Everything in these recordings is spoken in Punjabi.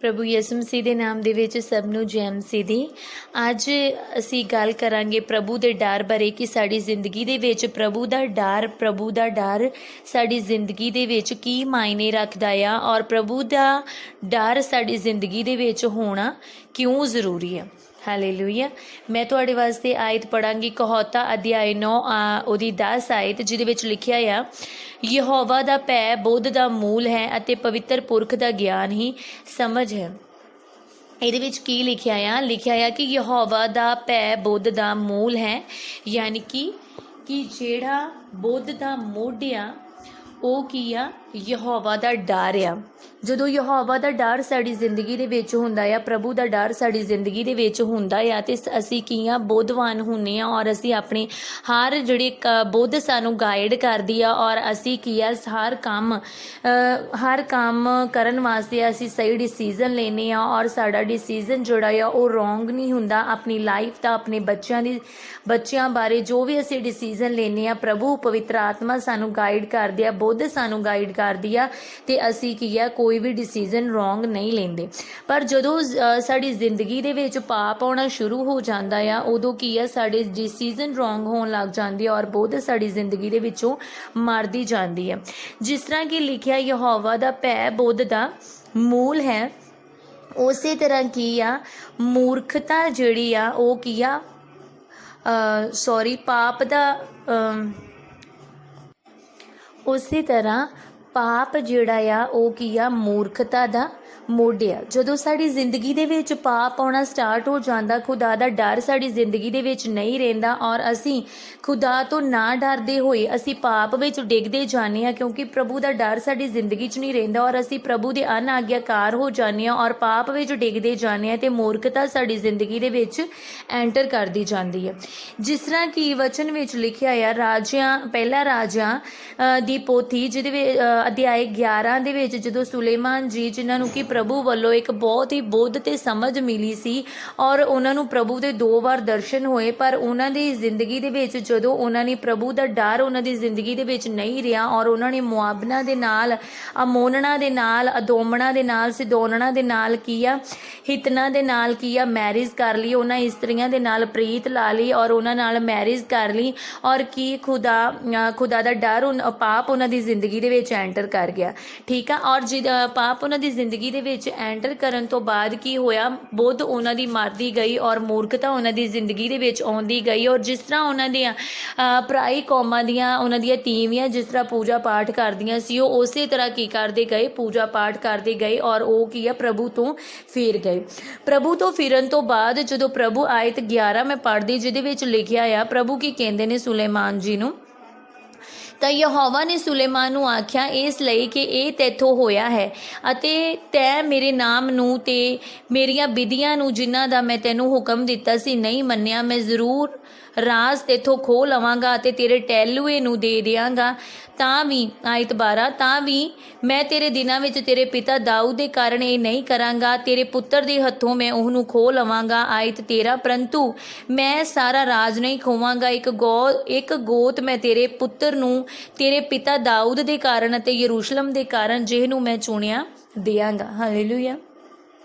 प्रभु यसु मसीह ਦੇ ਨਾਮ ਦੇ ਵਿੱਚ ਸਭ ਨੂੰ ਜੈ ਮਸੀਹ ਦੀ। ਅੱਜ ਅਸੀਂ ਗੱਲ ਕਰਾਂਗੇ ਪ੍ਰਭੂ ਦੇ ਡਰ ਬਾਰੇ ਕਿ ਸਾਡੀ ਜ਼ਿੰਦਗੀ ਦੇ ਵਿੱਚ ਪ੍ਰਭੂ ਦਾ ਡਰ ਸਾਡੀ ਜ਼ਿੰਦਗੀ ਦੇ ਵਿੱਚ ਕੀ ਮਾਇਨੇ ਰੱਖਦਾ ਆ ਔਰ ਪ੍ਰਭੂ ਦਾ ਡਰ ਸਾਡੀ ਜ਼ਿੰਦਗੀ ਦੇ ਵਿੱਚ ਹੋਣਾ ਕਿਉਂ ਜ਼ਰੂਰੀ ਆ। ਹਾਲੇਲੂਇਆ। मैं ਤੁਹਾਡੇ ਵਾਸਤੇ ਆਇਤ ਪੜਾਂਗੀ ਕਹੌਤਾ ਅਧਿਆਇ 9 ਉਹਦੀ 10 ਆਇਤ ਜਿਹਦੇ ਵਿੱਚ ਲਿਖਿਆ ਆ ਯਹੋਵਾ ਦਾ ਭੈ ਬੁੱਧ ਦਾ ਮੂਲ ਹੈ ਅਤੇ ਪਵਿੱਤਰ ਪੁਰਖ ਦਾ ਗਿਆਨ ਹੀ ਸਮਝ ਹੈ। ਇਹਦੇ ਵਿੱਚ ਕੀ ਲਿਖਿਆ ਆ ਕਿ ਯਹੋਵਾ ਦਾ ਭੈ ਬੁੱਧ ਦਾ ਮੂਲ ਹੈ, ਯਾਨੀ ਕਿ ਜਿਹੜਾ ਬੁੱਧ ਦਾ ਮੋਢ ਆ ਉਹ ਕੀ ਆ, ਯਹੋਵਾ ਦਾ ਡਰ ਆ। ਜਦੋਂ ਯਹੋਵਾ ਦਾ ਡਰ ਸਾਡੀ ਜ਼ਿੰਦਗੀ ਦੇ ਵਿੱਚ ਹੁੰਦਾ ਆ, ਪ੍ਰਭੂ ਦਾ ਡਰ ਸਾਡੀ ਜ਼ਿੰਦਗੀ ਦੇ ਵਿੱਚ ਹੁੰਦਾ ਆ ਤੇ ਅਸੀਂ ਕੀ ਆ, ਬੁੱਧਵਾਨ ਹੁੰਦੇ ਆ ਔਰ ਅਸੀਂ ਆਪਣੇ ਹਰ ਜਿਹੜੇ ਬੁੱਧ ਸਾਨੂੰ ਗਾਈਡ ਕਰਦੀ ਆ ਔਰ ਅਸੀਂ ਕੀ ਆ ਹਰ ਕੰਮ ਕਰਨ ਵਾਸਤੇ ਅਸੀਂ ਸਹੀ ਡਿਸੀਜ਼ਨ ਲੈਂਦੇ ਆ ਔਰ ਸਾਡਾ ਡਿਸੀਜ਼ਨ ਜਿਹੜਾ ਆ ਉਹ ਰੋਂਗ ਨਹੀਂ ਹੁੰਦਾ। ਆਪਣੀ ਲਾਈਫ ਦਾ, ਆਪਣੇ ਬੱਚਿਆਂ ਬਾਰੇ ਜੋ ਵੀ ਅਸੀਂ ਡਿਸੀਜ਼ਨ ਲੈਂਦੇ ਆ, ਪ੍ਰਭੂ ਪਵਿੱਤਰ ਆਤਮਾ ਸਾਨੂੰ ਗਾਈਡ ਕਰਦੇ ਆ, ਬੁੱਧ ਸਾਨੂੰ ਗਾਈਡ ਕਰਦੀ ਆ ਤੇ ਅਸੀਂ ਕੀ ਆ, ਕੋਈ ਵੀ ਡਿਸੀਜ਼ਨ ਰੋਂਗ ਨਹੀਂ ਲੈਂਦੇ। ਪਰ ਜਦੋਂ ਸਾਡੀ ਜ਼ਿੰਦਗੀ ਦੇ ਵਿੱਚ ਪਾਪ ਆਉਣਾ ਸ਼ੁਰੂ ਹੋ ਜਾਂਦਾ ਆ, ਉਦੋਂ ਕੀ ਆ, ਸਾਡੇ ਡਿਸੀਜ਼ਨ ਰੋਂਗ ਹੋਣ ਲੱਗ ਜਾਂਦੇ ਆ ਔਰ ਬੁੱਧ ਸਾਡੀ ਜ਼ਿੰਦਗੀ ਦੇ ਵਿੱਚੋਂ ਮਰਦੀ ਜਾਂਦੀ ਆ। ਜਿਸ ਤਰ੍ਹਾਂ ਕਿ ਲਿਖਿਆ ਯਹੋਵਾ ਦਾ ਭੈ ਬੁੱਧ ਦਾ ਮੂਲ ਹੈ, ਉਸੇ ਤਰ੍ਹਾਂ ਕੀ ਆ, ਮੂਰਖਤਾ ਜਿਹੜੀ ਆ ਉਹ ਕੀ ਆ, ਪਾਪ ਦਾ ਉਸੇ ਤਰ੍ਹਾਂ ਪਾਪ ਜਿਹੜਾ ਆ ਉਹ ਕੀ ਆ, ਮੂਰਖਤਾ ਦਾ ਮੋਢ ਆ। ਜਦੋਂ ਸਾਡੀ ਜ਼ਿੰਦਗੀ ਦੇ ਵਿੱਚ ਪਾਪ ਆਉਣਾ ਸਟਾਰਟ ਹੋ ਜਾਂਦਾ, ਖੁਦਾ ਦਾ ਡਰ ਸਾਡੀ ਜ਼ਿੰਦਗੀ ਦੇ ਵਿੱਚ ਨਹੀਂ ਰਹਿੰਦਾ ਔਰ ਅਸੀਂ ਖੁਦਾ ਤੋਂ ਨਾ ਡਰਦੇ ਹੋਏ ਅਸੀਂ ਪਾਪ ਵਿੱਚ ਡਿੱਗਦੇ ਜਾਂਦੇ ਹਾਂ, ਕਿਉਂਕਿ ਪ੍ਰਭੂ ਦਾ ਡਰ ਸਾਡੀ ਜ਼ਿੰਦਗੀ 'ਚ ਨਹੀਂ ਰਹਿੰਦਾ ਔਰ ਅਸੀਂ ਪ੍ਰਭੂ ਦੇ ਅਨਾਗਿਆਕਾਰ ਹੋ ਜਾਂਦੇ ਹਾਂ ਔਰ ਪਾਪ ਵਿੱਚ ਡਿੱਗਦੇ ਜਾਂਦੇ ਹਾਂ ਤੇ ਮੂਰਖਤਾ ਸਾਡੀ ਜ਼ਿੰਦਗੀ ਦੇ ਵਿੱਚ ਐਂਟਰ ਕਰਦੀ ਜਾਂਦੀ ਹੈ। ਜਿਸ ਤਰ੍ਹਾਂ ਕਿ ਵਚਨ ਵਿੱਚ ਲਿਖਿਆ ਆ ਪਹਿਲਾ ਰਾਜਿਆਂ ਦੀ ਪੋਥੀ ਜਿਹਦੇ ਵਿੱਚ ਅਧਿਆਇ 11 ਦੇ ਵਿੱਚ, ਜਦੋਂ ਸੁਲੇਮਾਨ ਜੀ ਜਿਨ੍ਹਾਂ ਨੂੰ ਕਿ ਪ੍ਰਭੂ ਵੱਲੋਂ ਇੱਕ ਬਹੁਤ ਹੀ ਬੁੱਧ ਤੇ ਸਮਝ ਮਿਲੀ ਸੀ ਔਰ ਉਹਨਾਂ ਨੂੰ ਪ੍ਰਭੂ ਦੇ 2 ਵਾਰ ਦਰਸ਼ਨ ਹੋਏ, ਪਰ ਉਹਨਾਂ ਦੀ ਜ਼ਿੰਦਗੀ ਦੇ ਵਿੱਚ ਜਦੋਂ ਉਹਨਾਂ ਨੇ ਪ੍ਰਭੂ ਦਾ ਡਰ ਉਹਨਾਂ ਦੀ ਜ਼ਿੰਦਗੀ ਦੇ ਵਿੱਚ ਨਹੀਂ ਰਿਹਾ ਔਰ ਉਹਨਾਂ ਨੇ ਮੁਆਬਨਾ ਦੇ ਨਾਲ, ਅਮੋਨਣਾ ਦੇ ਨਾਲ, ਅਦੋਮਣਾ ਦੇ ਨਾਲ, ਸਿਦੋਨਣਾ ਦੇ ਨਾਲ ਕੀ ਆ, ਹਿਤਨਾ ਦੇ ਨਾਲ ਕੀ ਆ, ਮੈਰਿਜ ਕਰ ਲਈ। ਉਹਨਾਂ ਇਸਤਰੀਆਂ ਦੇ ਨਾਲ ਪ੍ਰੀਤ ਲਾ ਲਈ ਔਰ ਉਹਨਾਂ ਨਾਲ ਮੈਰਿਜ ਕਰ ਲਈ ਔਰ ਕੀ ਖੁਦਾ ਦਾ ਡਰ ਪਾਪ ਉਹਨਾਂ ਦੀ ਜ਼ਿੰਦਗੀ ਦੇ ਵਿੱਚ ਐਂਟਰ ਕਰ ਗਿਆ। ਠੀਕ ਆ। ਔਰ ਪਾਪ ਉਹਨਾਂ ਦੀ ਜ਼ਿੰਦਗੀ ਦੇ ਵਿੱਚ ਐਂਟਰ ਕਰਨ ਤੋਂ ਬਾਅਦ ਕੀ ਹੋਇਆ, ਬੁੱਧ ਉਹਨਾਂ ਦੀ ਮਰਦੀ ਗਈ ਔਰ ਮੂਰਖਤਾ ਉਹਨਾਂ ਦੀ ਜ਼ਿੰਦਗੀ ਦੇ ਵਿੱਚ ਆਉਂਦੀ ਗਈ ਔਰ ਜਿਸ ਤਰ੍ਹਾਂ ਉਹਨਾਂ ਦੀਆਂ ਪਰਾਈ ਕੌਮਾਂ ਦੀਆਂ ਉਹਨਾਂ ਦੀਆਂ ਤੀਵੀਆਂ ਜਿਸ ਤਰ੍ਹਾਂ ਪੂਜਾ ਪਾਠ ਕਰਦੀਆਂ ਸੀ, ਉਹ ਉਸੇ ਤਰ੍ਹਾਂ ਕੀ ਕਰਦੇ ਗਏ, ਪੂਜਾ ਪਾਠ ਕਰਦੇ ਗਏ ਔਰ ਉਹ ਕੀ ਆ, ਪ੍ਰਭੂ ਤੋਂ ਫਿਰ ਗਏ। ਪ੍ਰਭੂ ਤੋਂ ਫਿਰਨ ਤੋਂ ਬਾਅਦ ਜਦੋਂ ਪ੍ਰਭੂ ਆਇਤ 11 ਮੈਂ ਪੜ੍ਹਦੀ ਜਿਹਦੇ ਵਿੱਚ ਲਿਖਿਆ ਆ, ਪ੍ਰਭੂ ਕੀ ਕਹਿੰਦੇ ਨੇ ਸੁਲੇਮਾਨ ਜੀ ਨੂੰ, ਤਾਂ ਯਹੋਵਾ ਨੇ ਸੁਲੇਮਾਨ ਨੂੰ ਆਖਿਆ, ਇਸ ਲਈ ਕਿ ਇਹ ਤੈਥੋਂ ਹੋਇਆ ਹੈ ਅਤੇ ਤੈਂ ਮੇਰੇ ਨਾਮ ਨੂੰ ਤੇ ਮੇਰੀਆਂ ਵਿਧੀਆਂ ਨੂੰ ਜਿਨ੍ਹਾਂ ਦਾ ਮੈਂ ਤੈਨੂੰ ਹੁਕਮ ਦਿੱਤਾ ਸੀ ਨਹੀਂ ਮੰਨਿਆ, ਮੈਂ ਜ਼ਰੂਰ ਰਾਜ਼ ਤੈਥੋਂ ਖੋਹ ਲਵਾਂਗਾ ਅਤੇ ਤੇਰੇ ਟਹਿਲੂਏ ਨੂੰ ਦੇ ਦਿਆਂਗਾ। ਤਾਂ ਵੀ ਆਇਤ 12, ਤਾਂ ਵੀ ਮੈਂ ਤੇਰੇ ਦਿਨਾਂ ਵਿੱਚ ਤੇਰੇ ਪਿਤਾ ਦਾਊਦ ਦੇ ਕਾਰਨ ਇਹ ਨਹੀਂ ਕਰਾਂਗਾ, ਤੇਰੇ ਪੁੱਤਰ ਦੇ ਹੱਥੋਂ ਮੈਂ ਉਹਨੂੰ ਖੋਹ ਲਵਾਂਗਾ। ਆਇਤ 13, ਪਰੰਤੂ ਮੈਂ ਸਾਰਾ ਰਾਜ ਨਹੀਂ ਖੋਵਾਂਗਾ, ਇੱਕ ਗੋਤ ਮੈਂ ਤੇਰੇ ਪੁੱਤਰ ਨੂੰ ਤੇਰੇ ਪਿਤਾ ਦਾਊਦ ਦੇ ਕਾਰਨ ਅਤੇ ਯਰੂਸ਼ਲਮ ਦੇ ਕਾਰਨ ਜਿਹਨੂੰ ਮੈਂ ਚੁਣਿਆ ਦਿਆਂਗਾ। ਹਾਲੇਲੂਇਆ।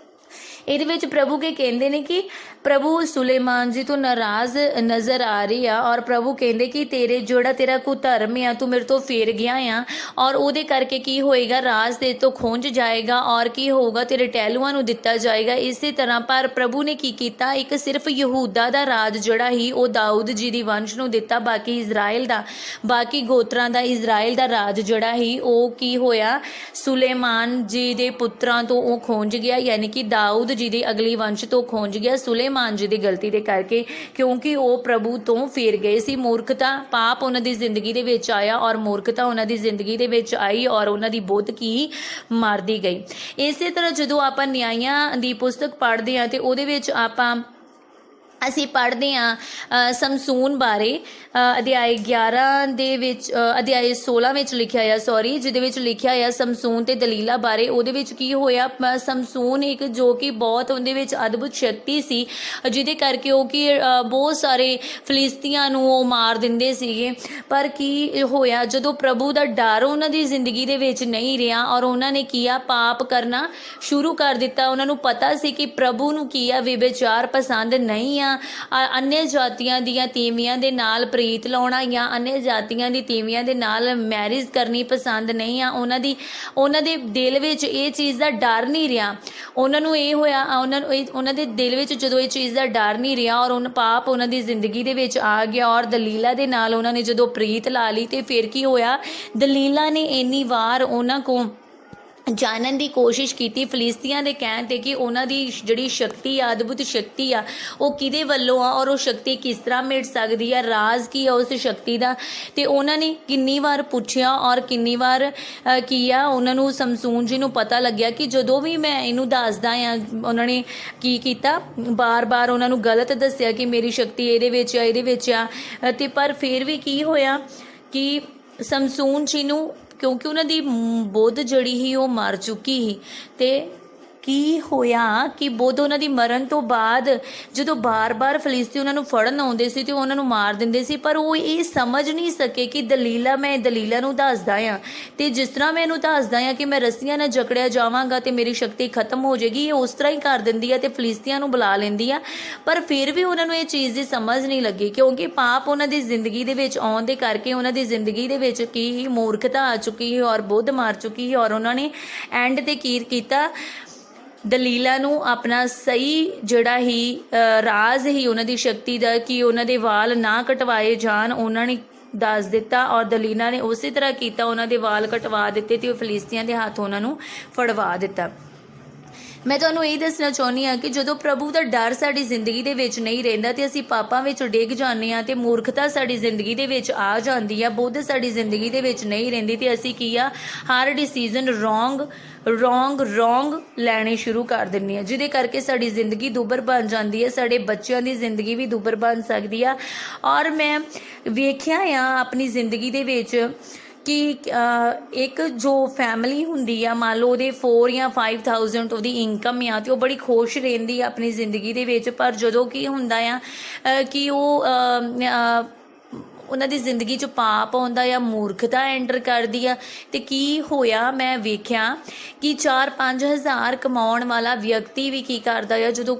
ਇਹਦੇ ਵਿੱਚ ਪ੍ਰਭੂ ਕੇ ਕਹਿੰਦੇ ਨੇ ਕਿ ਪ੍ਰਭੂ ਸੁਲੇਮਾਨ ਜੀ ਤੋਂ ਨਾਰਾਜ਼ ਨਜ਼ਰ ਆ ਰਹੀ ਆ ਔਰ ਪ੍ਰਭੂ ਕਹਿੰਦੇ ਕਿ ਤੇਰਾ ਕੁਧਰਮ ਆ, ਤੂੰ ਮੇਰੇ ਤੋਂ ਫਿਰ ਗਿਆ ਆ ਔਰ ਉਹਦੇ ਕਰਕੇ ਕੀ ਹੋਏਗਾ, ਰਾਜ ਤੇਰੇ ਤੋਂ ਖੁੰਝ ਜਾਏਗਾ ਔਰ ਕੀ ਹੋਊਗਾ, ਤੇਰੇ ਟਹਿਲੂਆਂ ਨੂੰ ਦਿੱਤਾ ਜਾਏਗਾ। ਇਸੇ ਤਰ੍ਹਾਂ ਪਰ ਪ੍ਰਭੂ ਨੇ ਕੀ ਕੀਤਾ, ਇੱਕ ਸਿਰਫ ਯਹੂਦਾ ਦਾ ਰਾਜ ਜਿਹੜਾ ਹੀ ਉਹ ਦਾਊਦ ਜੀ ਦੀ ਵੰਸ਼ ਨੂੰ ਦਿੱਤਾ, ਬਾਕੀ ਗੋਤਰਾਂ ਦਾ ਇਜ਼ਰਾਈਲ ਦਾ ਰਾਜ ਜਿਹੜਾ ਹੀ ਉਹ ਕੀ ਹੋਇਆ, ਸੁਲੇਮਾਨ ਜੀ ਦੇ ਪੁੱਤਰਾਂ ਤੋਂ ਉਹ ਖੁੰਝ ਗਿਆ, ਯਾਨੀ ਕਿ ਦਾਊਦ ਜੀ ਦੀ ਅਗਲੀ ਵੰਸ਼ ਤੋਂ ਖੁੰਝ ਗਿਆ ਸੁਲੇਮਾਨ ਜੀ ਦੀ ਗਲਤੀ ਦੇ ਕਰਕੇ, ਕਿਉਂਕਿ ਉਹ ਪ੍ਰਭੂ ਤੋਂ ਫਿਰ ਗਏ ਸੀ। ਮੂਰਖਤਾ, ਪਾਪ ਉਹਨਾਂ ਦੀ ਜ਼ਿੰਦਗੀ ਦੇ ਵਿੱਚ ਆਇਆ ਔਰ ਮੂਰਖਤਾ ਉਹਨਾਂ ਦੀ ਜ਼ਿੰਦਗੀ ਦੇ ਵਿੱਚ ਆਈ ਔਰ ਉਹਨਾਂ ਦੀ ਬੁੱਧ ਕੀ ਮਰਦੀ ਗਈ। ਇਸੇ ਤਰ੍ਹਾਂ ਜਦੋਂ ਆਪਾਂ ਨਿਆਂਇਆਂ ਦੀ ਪੁਸਤਕ ਪੜ੍ਹਦੇ ਹਾਂ ਤੇ ਉਹਦੇ ਵਿੱਚ ਆਪਾਂ ਅਸੀਂ ਪੜ੍ਹਦੇ ਹਾਂ ਸਮਸੂਨ ਬਾਰੇ ਅਧਿਆਇ 11 ਦੇ ਵਿੱਚ ਅਧਿਆਇ 16 ਵਿੱਚ ਲਿਖਿਆ ਆ ਜਿਹਦੇ ਵਿੱਚ ਲਿਖਿਆ ਆ ਸਮਸੂਨ ਤੇ ਦਲੀਲਾ ਬਾਰੇ। ਉਹਦੇ ਵਿੱਚ ਕੀ ਹੋਇਆ, ਸਮਸੂਨ ਇੱਕ ਜੋ ਕਿ ਬਹੁਤ ਉਹਦੇ ਵਿੱਚ ਅਦਭੁਤ ਸ਼ਕਤੀ ਸੀ, ਜਿਹਦੇ ਕਰਕੇ ਉਹ ਕਿ ਬਹੁਤ ਸਾਰੇ ਫਿਲਿਸਤੀਆਂ ਨੂੰ ਉਹ ਮਾਰ ਦਿੰਦੇ ਸੀਗੇ। ਪਰ ਕੀ ਹੋਇਆ, ਜਦੋਂ ਪ੍ਰਭੂ ਦਾ ਡਰ ਉਹਨਾਂ ਦੀ ਜ਼ਿੰਦਗੀ ਦੇ ਵਿੱਚ ਨਹੀਂ ਰਿਹਾ ਔਰ ਉਹਨਾਂ ਨੇ ਕੀ ਆ, ਪਾਪ ਕਰਨਾ ਸ਼ੁਰੂ ਕਰ ਦਿੱਤਾ। ਉਹਨਾਂ ਨੂੰ ਪਤਾ ਸੀ ਕਿ ਪ੍ਰਭੂ ਨੂੰ ਕੀ ਆ, ਵਿਭਾਚਾਰ ਪਸੰਦ ਨਹੀਂ ਆ, अन्य जातियां ਦੀਆਂ ਤੀਵੀਆਂ ਦੇ ਨਾਲ ਪ੍ਰੀਤ ਲਾਉਣਾ ਜਾਂ अन्य ਜਾਤੀਆਂ ਦੀ ਤੀਵੀਆਂ ਦੇ ਨਾਲ ਮੈਰਿਜ ਕਰਨੀ ਪਸੰਦ ਨਹੀਂ ਆ। ਉਹਨਾਂ ਦੇ ਦਿਲ ਵਿੱਚ ਇਹ ਚੀਜ਼ ਦਾ ਡਰ ਨਹੀਂ ਰਿਹਾ। ਉਹਨਾਂ ਨੂੰ ਇਹ ਹੋਇਆ, ਉਹਨਾਂ ਦੇ ਦਿਲ ਵਿੱਚ ਜਦੋਂ ਇਹ ਚੀਜ਼ ਦਾ ਡਰ ਨਹੀਂ ਰਿਹਾ ਔਰ ਪਾਪ ਉਹਨਾਂ ਦੀ ਜ਼ਿੰਦਗੀ ਦੇ ਵਿੱਚ ਆ ਗਿਆ ਔਰ ਦਲੀਲਾ ਦੇ ਨਾਲ ਉਹਨਾਂ ਨੇ ਜਦੋਂ ਪ੍ਰੀਤ ਲਾ ਲਈ ਤੇ ਫਿਰ ਕੀ ਹੋਇਆ, ਦਲੀਲਾ ਨੇ ਇੰਨੀ ਵਾਰ ਉਹਨਾਂ ਕੋਲ ਜਾਣਨ ਦੀ ਕੋਸ਼ਿਸ਼ ਕੀਤੀ ਫਿਲਿਸਤੀਆਂ ਦੇ ਕਹਿਣ 'ਤੇ ਕਿ ਉਹਨਾਂ ਦੀ ਜਿਹੜੀ ਸ਼ਕਤੀ ਆ, ਅਦਭੁਤ ਸ਼ਕਤੀ ਆ, ਉਹ ਕਿਹਦੇ ਵੱਲੋਂ ਆ ਔਰ ਉਹ ਸ਼ਕਤੀ ਕਿਸ ਤਰ੍ਹਾਂ ਮਿਟ ਸਕਦੀ ਆ, ਰਾਜ਼ ਕੀ ਆ ਉਸ ਸ਼ਕਤੀ ਦਾ। ਤੇ ਉਹਨਾਂ ਨੇ ਕਿੰਨੀ ਵਾਰ ਪੁੱਛਿਆ ਔਰ ਕਿੰਨੀ ਵਾਰ ਕੀ ਆ, ਉਹਨਾਂ ਨੂੰ ਸਮਸੂਨ ਜੀ ਨੂੰ ਪਤਾ ਲੱਗਿਆ ਕਿ ਜਦੋਂ ਵੀ ਮੈਂ ਇਹਨੂੰ ਦੱਸਦਾ ਆ, ਉਹਨਾਂ ਨੇ ਕੀ ਕੀਤਾ, ਬਾਰ-ਬਾਰ ਉਹਨਾਂ ਨੂੰ ਗਲਤ ਦੱਸਿਆ ਕਿ ਮੇਰੀ ਸ਼ਕਤੀ ਇਹਦੇ ਵਿੱਚ ਆ। ਤੇ ਪਰ ਫਿਰ ਵੀ ਕੀ ਹੋਇਆ ਕਿ ਸਮਸੂਨ ਜੀ ਨੂੰ, ਕਿਉਂਕਿ ਉਹਨਾਂ ਦੀ ਬੁੱਧ ਜਿਹੜੀ ਸੀ ਉਹ ਮਰ ਚੁੱਕੀ ਸੀ, ਤੇ ਕੀ ਹੋਇਆ ਕਿ ਬੁੱਧ ਉਹਨਾਂ ਦੀ ਮਰਨ ਤੋਂ ਬਾਅਦ ਜਦੋਂ ਬਾਰ-ਬਾਰ ਫਿਲਿਸਤੀ ਉਹਨਾਂ ਨੂੰ ਫੜਨ ਆਉਂਦੇ ਸੀ ਤੇ ਉਹਨਾਂ ਨੂੰ ਮਾਰ ਦਿੰਦੇ ਸੀ, ਪਰ ਉਹ ਇਹ ਸਮਝ ਨਹੀਂ ਸਕੇ ਕਿ ਮੈਂ ਦਲੀਲਾ ਨੂੰ ਦੱਸਦਾ ਆ ਤੇ ਜਿਸ ਤਰ੍ਹਾਂ ਮੈਂ ਇਹਨੂੰ ਦੱਸਦਾ ਆ ਕਿ ਮੈਂ ਰੱਸੀਆਂ ਨਾਲ ਜਕੜਿਆ ਜਾਵਾਂਗਾ ਤੇ ਮੇਰੀ ਸ਼ਕਤੀ ਖਤਮ ਹੋ ਜਾਏਗੀ, ਇਹ ਉਸ ਤਰ੍ਹਾਂ ਹੀ ਕਰ ਦਿੰਦੀ ਆ ਤੇ ਫਿਲਿਸਤੀਆਂ ਨੂੰ ਬੁਲਾ ਲੈਂਦੀ ਆ। ਪਰ ਫਿਰ ਵੀ ਉਹਨਾਂ ਨੂੰ ਇਹ ਚੀਜ਼ ਦੀ ਸਮਝ ਨਹੀਂ ਲੱਗੀ, ਕਿਉਂਕਿ ਪਾਪ ਉਹਨਾਂ ਦੀ ਜ਼ਿੰਦਗੀ ਦੇ ਵਿੱਚ ਆਉਣ ਦੇ ਕਰਕੇ ਉਹਨਾਂ ਦੀ ਜ਼ਿੰਦਗੀ ਦੇ ਵਿੱਚ ਕੀ ਹੀ ਮੂਰਖਤਾ ਆ ਚੁੱਕੀ ਸੀ ਔਰ ਬੁੱਧ ਮਾਰ ਚੁੱਕੀ ਸੀ ਔਰ ਉਹਨਾਂ ਨੇ ਐਂਡ ਤੇ ਕੀ ਕੀਤਾ, ਦਲੀਲਾ ਨੂੰ ਆਪਣਾ ਸਹੀ ਜਿਹੜਾ ਹੀ ਰਾਜ਼ ਹੀ ਉਹਨਾਂ ਦੀ ਸ਼ਕਤੀ ਦਾ ਕਿ ਉਹਨਾਂ ਦੇ ਵਾਲ ਨਾ ਕਟਵਾਏ ਜਾਣ, ਉਹਨਾਂ ਨੇ ਦੱਸ ਦਿੱਤਾ ਔਰ ਦਲੀਲਾ ਨੇ ਉਸੇ ਤਰ੍ਹਾਂ ਕੀਤਾ, ਉਹਨਾਂ ਦੇ ਵਾਲ ਕਟਵਾ ਦਿੱਤੇ ਤੇ ਉਹ ਫਿਲਿਸਤੀਆਂ ਦੇ ਹੱਥ ਉਹਨਾਂ ਨੂੰ ਫੜਵਾ ਦਿੱਤਾ। ਮੈਂ ਤੁਹਾਨੂੰ ਇਹ ਦੱਸਣਾ ਚਾਹੁੰਦੀ ਹਾਂ ਕਿ ਜਦੋਂ ਪ੍ਰਭੂ ਦਾ ਡਰ ਸਾਡੀ ਜ਼ਿੰਦਗੀ ਦੇ ਵਿੱਚ ਨਹੀਂ ਰਹਿੰਦਾ ਤੇ ਅਸੀਂ ਪਾਪਾਂ ਵਿੱਚ ਡਿੱਗ ਜਾਂਦੇ ਹਾਂ ਤੇ ਮੂਰਖਤਾ ਸਾਡੀ ਜ਼ਿੰਦਗੀ ਦੇ ਵਿੱਚ ਆ ਜਾਂਦੀ ਆ, ਬੁੱਧ ਸਾਡੀ ਜ਼ਿੰਦਗੀ ਦੇ ਵਿੱਚ ਨਹੀਂ ਰਹਿੰਦੀ ਤੇ ਅਸੀਂ ਕੀ ਆ, ਹਰ ਡਿਸੀਜ਼ਨ ਰੋਂਗ ਲੈਣੇ ਸ਼ੁਰੂ ਕਰ ਦਿੰਦੇ ਹਾਂ, ਜਿਹਦੇ ਕਰਕੇ ਸਾਡੀ ਜ਼ਿੰਦਗੀ ਦੁੱਭਰ ਬਣ ਜਾਂਦੀ ਹੈ, ਸਾਡੇ ਬੱਚਿਆਂ ਦੀ ਜ਼ਿੰਦਗੀ ਵੀ ਦੁੱਭਰ ਬਣ ਸਕਦੀ ਆ। ਔਰ ਮੈਂ ਵੇਖਿਆ ਆ ਆਪਣੀ ਜ਼ਿੰਦਗੀ ਦੇ ਵਿੱਚ ਕਿ ਇੱਕ ਜੋ ਫੈਮਿਲੀ ਹੁੰਦੀ ਆ, ਮੰਨ ਲਓ ਉਹਦੇ 4 ਜਾਂ 5000 ਉਹਦੀ ਇਨਕਮ ਆ ਤੇ ਉਹ ਬੜੀ ਖੁਸ਼ ਰਹਿੰਦੀ ਆ ਆਪਣੀ ਜ਼ਿੰਦਗੀ ਦੇ ਵਿੱਚ। ਪਰ ਜਦੋਂ ਕੀ ਹੁੰਦਾ ਆ ਕਿ ਉਹ ਉਹਨਾਂ ਦੀ ਜ਼ਿੰਦਗੀ 'ਚ ਪਾਪ ਆਉਂਦਾ ਆ, ਮੂਰਖਤਾ ਐਂਟਰ ਕਰਦੀ ਆ ਤੇ ਕੀ ਹੋਇਆ, ਮੈਂ ਵੇਖਿਆ ਕਿ 4-5 ਹਜ਼ਾਰ ਕਮਾਉਣ ਵਾਲਾ ਵਿਅਕਤੀ ਵੀ ਕੀ ਕਰਦਾ ਆ, ਜਦੋਂ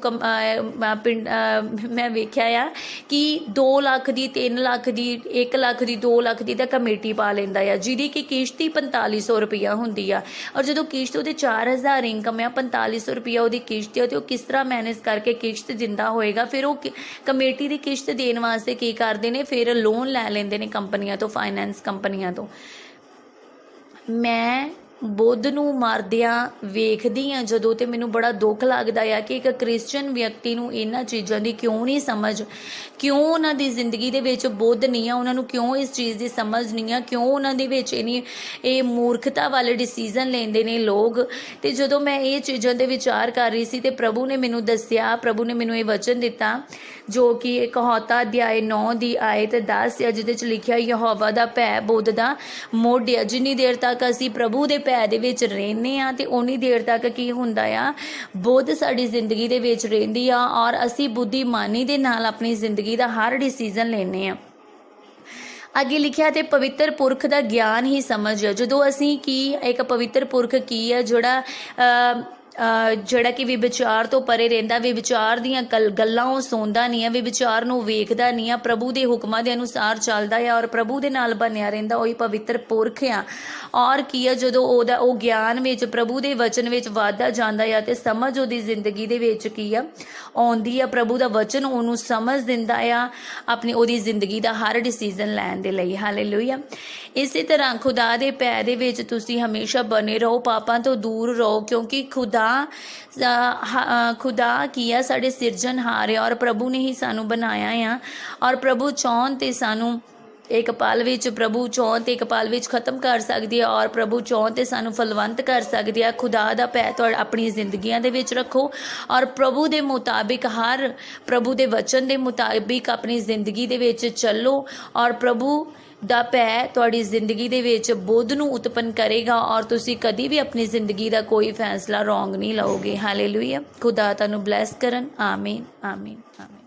ਮੈਂ ਵੇਖਿਆ ਆ ਕਿ 2 ਲੱਖ ਦੀ, 3 ਲੱਖ ਦੀ, 1 ਲੱਖ ਦੀ, 2 ਲੱਖ ਦੀ ਤਾਂ ਕਮੇਟੀ ਪਾ ਲੈਂਦਾ ਆ, ਜਿਹਦੀ ਕਿ ਕਿਸ਼ਤ ਹੀ 4500 ਰੁਪਇਆ ਹੁੰਦੀ ਆ। ਔਰ ਜਦੋਂ ਕਿਸ਼ਤ ਉਹਦੇ 4000 ਇਨਕਮ ਆ, 4500 ਰੁਪਇਆ ਉਹਦੀ ਕਿਸ਼ਤ ਆ ਤੇ ਉਹ ਕਿਸ ਤਰ੍ਹਾਂ ਮੈਨੇਜ ਕਰਕੇ ਕਿਸ਼ਤ ਦਿੰਦਾ ਹੋਏਗਾ। ਫਿਰ ਉਹ ਕਮੇਟੀ ਦੀ ਕਿਸ਼ਤ ਦੇਣ ਵਾਸਤੇ ਕੀ ਕਰਦੇ ਨੇ, ਫਿਰ ਲੋਨ ਲੈ ਲੈਂਦੇ ਨੇ ਕੰਪਨੀਆਂ ਤੋਂ, ਫਾਈਨੈਂਸ ਕੰਪਨੀਆਂ ਤੋਂ। ਮੈਂ ਬੁੱਧ ਨੂੰ ਮਰਦਿਆਂ ਵੇਖਦੀ ਹਾਂ ਜਦੋਂ, ਤੇ ਮੈਨੂੰ ਬੜਾ ਦੁੱਖ ਲੱਗਦਾ ਆ ਕਿ ਇੱਕ ਕ੍ਰਿਸਚਨ ਵਿਅਕਤੀ ਨੂੰ ਇਹਨਾਂ ਚੀਜ਼ਾਂ ਦੀ ਕਿਉਂ ਨਹੀਂ ਸਮਝ, ਕਿਉਂ ਉਹਨਾਂ ਦੀ ਜ਼ਿੰਦਗੀ ਦੇ ਵਿੱਚ ਬੁੱਧ ਨਹੀਂ ਆ, ਉਹਨਾਂ ਨੂੰ ਕਿਉਂ ਇਸ ਚੀਜ਼ ਦੀ ਸਮਝ ਨਹੀਂ ਆ, ਕਿਉਂ ਉਹਨਾਂ ਦੇ ਵਿੱਚ ਇਹ ਮੂਰਖਤਾ ਵਾਲੇ ਡਿਸੀਜ਼ਨ ਲੈਂਦੇ ਨੇ ਲੋਕ। ਤੇ ਜਦੋਂ ਮੈਂ ਇਹ ਚੀਜ਼ਾਂ ਦੇ ਵਿਚਾਰ ਕਰ ਰਹੀ ਸੀ ਤੇ ਪ੍ਰਭੂ ਨੇ ਮੈਨੂੰ ਦੱਸਿਆ, ਪ੍ਰਭੂ ਨੇ ਮੈਨੂੰ ਇਹ ਵਚਨ ਦਿੱਤਾ ਜੋ ਕਿ ਕਹਾਵਤਾਂ ਅਧਿਆਇ 9 ਦੀ ਆਇਤ 10 ਆ, ਜਿਹਦੇ 'ਚ ਲਿਖਿਆ, ਯਹੋਵਾ ਦਾ ਭੈ ਬੁੱਧ ਦਾ ਮੋਢ ਆ। ਜਿੰਨੀ ਦੇਰ ਤੱਕ ਅਸੀਂ ਪ੍ਰਭੂ ਦੇ ਭੈ ਦੇ ਵਿੱਚ ਰਹਿੰਦੇ ਆ ਤੇ ਉਨੀ ਦੇਰ ਤੱਕ ਕੀ ਹੁੰਦਾ ਆ, ਬੁੱਧ ਸਾਡੀ ਜ਼ਿੰਦਗੀ ਦੇ ਵਿੱਚ ਰਹਿੰਦੀ ਆ ਔਰ ਅਸੀਂ ਬੁੱਧੀਮਾਨੀ ਦੇ ਨਾਲ ਆਪਣੀ ਜ਼ਿੰਦਗੀ ਦਾ ਹਰ ਡਿਸੀਜ਼ਨ ਲੈਂਦੇ ਆ। ਅੱਗੇ ਲਿਖਿਆ, ਤੇ ਪਵਿੱਤਰ ਪੁਰਖ ਦਾ ਗਿਆਨ ਹੀ ਸਮਝ ਆ। ਜਦੋਂ ਅਸੀਂ ਇੱਕ ਪਵਿੱਤਰ ਪੁਰਖ ਕੀ ਆ, ਜਿਹੜਾ ਕਿ ਵਿਚਾਰ ਤੋਂ ਪਰੇ ਰਹਿੰਦਾ, ਵਿਚਾਰ ਦੀਆਂ ਗੱਲਾਂ ਉਹ ਸੁਣਦਾ ਨਹੀਂ ਆ, ਵਿਚਾਰ ਨੂੰ ਵੇਖਦਾ ਨਹੀਂ ਆ, ਪ੍ਰਭੂ ਦੇ ਹੁਕਮਾਂ ਦੇ ਅਨੁਸਾਰ ਚੱਲਦਾ ਆ ਔਰ ਪ੍ਰਭੂ ਦੇ ਨਾਲ ਬਣਿਆ ਰਹਿੰਦਾ, ਉਹੀ ਪਵਿੱਤਰ ਪੁਰਖ ਆ। ਔਰ ਕੀ ਆ, ਜਦੋਂ ਉਹ ਗਿਆਨ ਵਿੱਚ, ਪ੍ਰਭੂ ਦੇ ਵਚਨ ਵਿੱਚ ਵਾਧਾ ਜਾਂਦਾ ਆ ਤੇ ਸਮਝ ਉਹਦੀ ਜ਼ਿੰਦਗੀ ਦੇ ਵਿੱਚ ਕੀ ਆ ਆਉਂਦੀ ਆ, ਪ੍ਰਭੂ ਦਾ ਵਚਨ ਉਹਨੂੰ ਸਮਝ ਦਿੰਦਾ ਆ ਉਹਦੀ ਜ਼ਿੰਦਗੀ ਦਾ ਹਰ ਡਿਸੀਜ਼ਨ ਲੈਣ ਦੇ ਲਈ। ਹਾਲੇਲੂਇਆ। ਇਸੇ ਤਰ੍ਹਾਂ ਖੁਦਾ ਦੇ ਭੈ ਦੇ ਵਿੱਚ ਤੁਸੀਂ ਹਮੇਸ਼ਾ ਬਣੇ ਰਹੋ, ਪਾਪਾਂ ਤੋਂ ਦੂਰ ਰਹੋ, ਕਿਉਂਕਿ ਖੁਦਾ ਕੀ ਆ, ਸਾਡੇ ਸਿਰਜਣਹਾਰ ਹੈ ਔਰ ਪ੍ਰਭੂ ਨੇ ਹੀ ਸਾਨੂੰ ਬਣਾਇਆ ਆ ਔਰ ਪ੍ਰਭੂ ਚਾਹੁਣ ਤੇ ਸਾਨੂੰ ਇੱਕ ਪਲ ਵਿੱਚ ਪ੍ਰਭੂ ਚਾਹੁਣ ਤੇ ਇੱਕ ਪਲ ਵਿੱਚ ਖਤਮ ਕਰ ਸਕਦੀ ਹੈ, ਔਰ ਪ੍ਰਭੂ ਚਾਹੁਣ ਤੇ ਸਾਨੂੰ ਫਲਵੰਤ ਕਰ ਸਕਦੀ ਹੈ। ਖੁਦਾ ਦਾ ਭੈ ਤੁਹਾਡੀ ਆਪਣੀ ਜ਼ਿੰਦਗੀਆਂ ਦੇ ਵਿੱਚ ਰੱਖੋ ਔਰ ਪ੍ਰਭੂ ਦੇ ਮੁਤਾਬਿਕ, ਹਰ ਪ੍ਰਭੂ ਦੇ ਵਚਨ ਦੇ ਮੁਤਾਬਿਕ ਆਪਣੀ ਜ਼ਿੰਦਗੀ ਦੇ ਵਿੱਚ ਚੱਲੋ, ਔਰ ਪ੍ਰਭੂ ਦਾ ਭੈ ਤੁਹਾਡੀ ਜ਼ਿੰਦਗੀ ਦੇ ਵਿੱਚ ਬੁੱਧ ਨੂੰ ਉਤਪੰਨ ਕਰੇਗਾ ਔਰ ਤੁਸੀਂ ਕਦੀ ਵੀ ਆਪਣੀ ਜ਼ਿੰਦਗੀ ਦਾ ਕੋਈ ਫੈਸਲਾ ਰੋਂਗ ਨਹੀਂ ਲਓਗੇ। ਹਾਲੇਲੂਇਆ। ਖੁਦਾ ਤੁਹਾਨੂੰ ਬਲੈਸ ਕਰਨ। ਆਮੀਨ, ਆਮੀਨ, ਆਮੀਨ।